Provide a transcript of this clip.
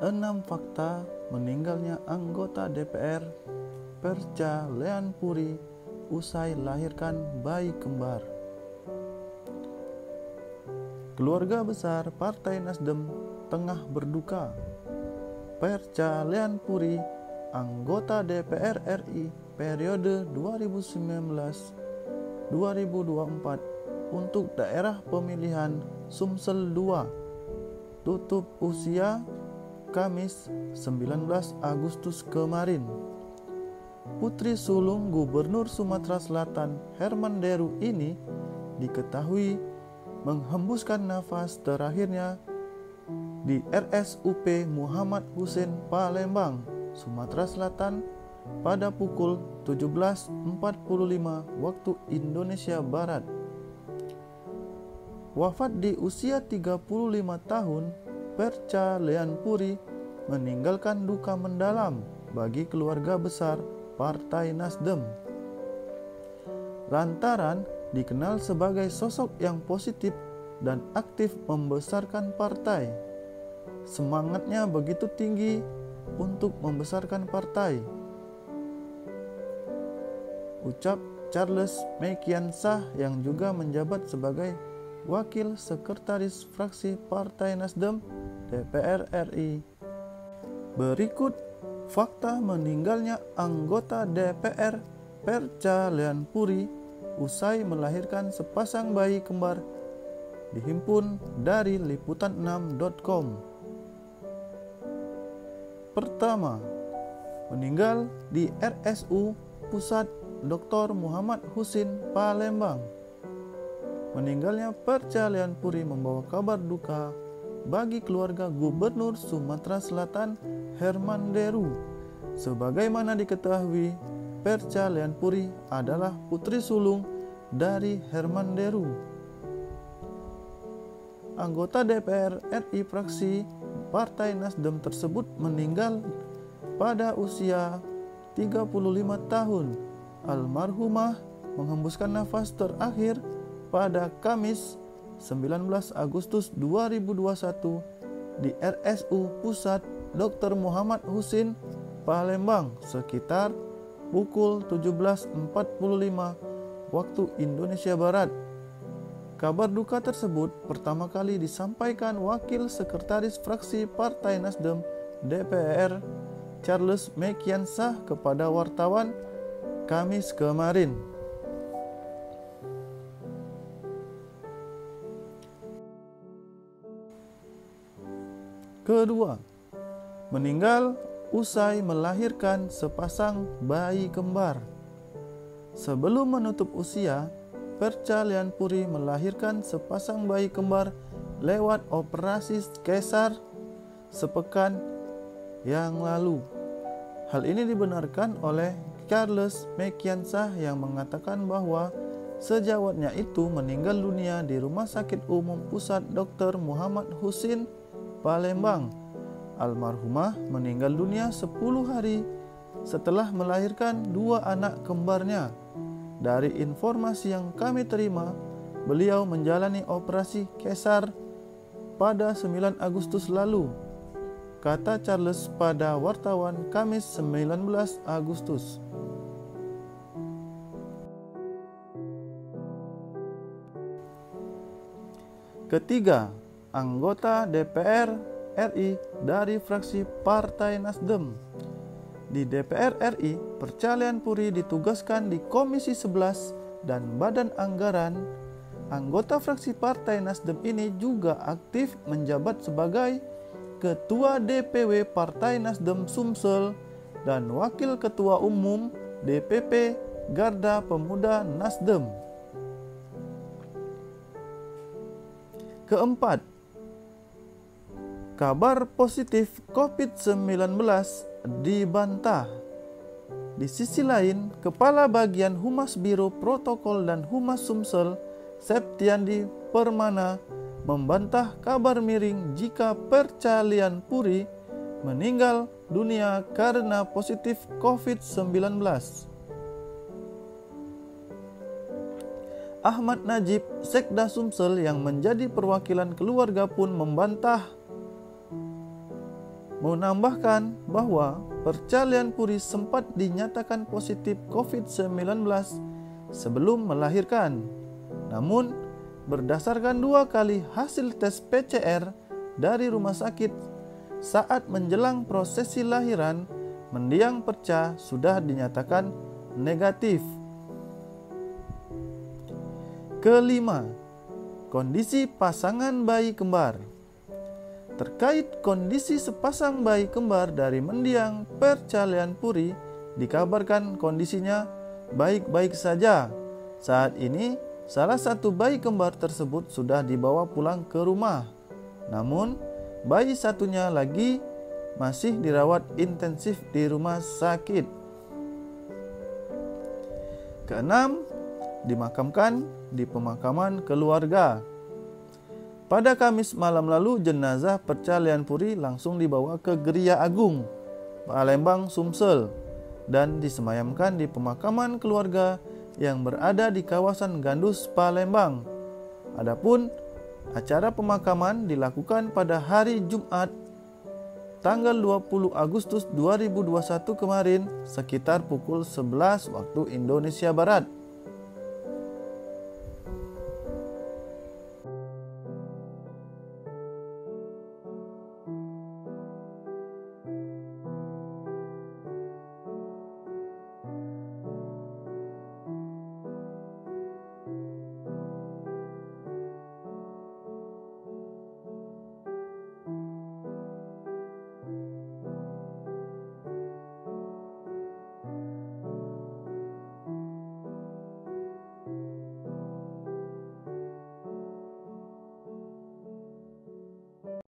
6 fakta meninggalnya anggota DPR Perca Leanpuri usai lahirkan bayi kembar. Keluarga besar Partai Nasdem tengah berduka. Perca Leanpuri, anggota DPR RI periode 2019-2024 untuk daerah pemilihan Sumsel II, tutup usia Kamis 19 Agustus kemarin. Putri sulung Gubernur Sumatera Selatan Herman Deru ini diketahui menghembuskan nafas terakhirnya di RSUP Muhammad Hussein Palembang, Sumatera Selatan pada pukul 17.45 waktu Indonesia Barat. Wafat di usia 35 tahun, Perca Leanpuri meninggalkan duka mendalam bagi keluarga besar Partai Nasdem. Lantaran dikenal sebagai sosok yang positif dan aktif membesarkan partai. Semangatnya begitu tinggi untuk membesarkan partai, ucap Charles Mekiansah yang juga menjabat sebagai Wakil Sekretaris Fraksi Partai Nasdem DPR RI. Berikut fakta meninggalnya anggota DPR Perca Leanpuri usai melahirkan sepasang bayi kembar, dihimpun dari liputan6.com. Pertama, meninggal di RSU Pusat Dr. Muhammad Hussein Palembang. Meninggalnya Perca Leanpuri membawa kabar duka bagi keluarga Gubernur Sumatera Selatan Herman Deru. Sebagaimana diketahui, Perca Leanpuri adalah putri sulung dari Herman Deru. Anggota DPR RI fraksi Partai Nasdem tersebut meninggal pada usia 35 tahun. Almarhumah menghembuskan nafas terakhir pada Kamis 19 Agustus 2021 di RSU Pusat Dr. Muhammad Hussein Palembang sekitar pukul 17.45 waktu Indonesia Barat. Kabar duka tersebut pertama kali disampaikan Wakil Sekretaris Fraksi Partai Nasdem DPR Charles Mekiansah kepada wartawan Kamis kemarin. Kedua, meninggal usai melahirkan sepasang bayi kembar. Sebelum menutup usia, Perca Leanpuri melahirkan sepasang bayi kembar lewat operasi keiser sepekan yang lalu. Hal ini dibenarkan oleh Charles Mekiansah yang mengatakan bahwa sejawatnya itu meninggal dunia di Rumah Sakit Umum Pusat Dr. Muhammad Hussein Palembang. Almarhumah meninggal dunia 10 hari setelah melahirkan 2 anak kembarnya. Dari informasi yang kami terima, beliau menjalani operasi keiser pada 9 Agustus lalu, kata Charles pada wartawan Kamis 19 Agustus. Ketiga, anggota DPR RI dari fraksi Partai Nasdem. Di DPR RI, Perca Leanpuri ditugaskan di Komisi 11 dan Badan Anggaran. Anggota fraksi Partai Nasdem ini juga aktif menjabat sebagai Ketua DPW Partai Nasdem Sumsel dan Wakil Ketua Umum DPP Garda Pemuda Nasdem. Keempat, kabar positif COVID-19 dibantah. Di sisi lain, Kepala Bagian Humas Biro Protokol dan Humas Sumsel, Septiandi Permana, membantah kabar miring jika Perca Leanpuri meninggal dunia karena positif COVID-19. Ahmad Najib, Sekda Sumsel yang menjadi perwakilan keluarga pun membantah menambahkan bahwa Percalian Puri sempat dinyatakan positif COVID-19 sebelum melahirkan. Namun, berdasarkan 2 kali hasil tes PCR dari rumah sakit saat menjelang prosesi lahiran, mendiang Perca sudah dinyatakan negatif. Kelima, kondisi pasangan bayi kembar. Terkait kondisi sepasang bayi kembar dari mendiang Percalian Puri, dikabarkan kondisinya baik-baik saja. Saat ini, salah satu bayi kembar tersebut sudah dibawa pulang ke rumah. Namun, bayi satunya lagi masih dirawat intensif di rumah sakit. Keenam, dimakamkan di pemakaman keluarga. Pada Kamis malam lalu, jenazah Percalian Puri langsung dibawa ke Geria Agung, Palembang, Sumsel, dan disemayamkan di pemakaman keluarga yang berada di kawasan Gandus, Palembang. Adapun acara pemakaman dilakukan pada hari Jumat, tanggal 20 Agustus 2021 kemarin, sekitar pukul 11 waktu Indonesia Barat.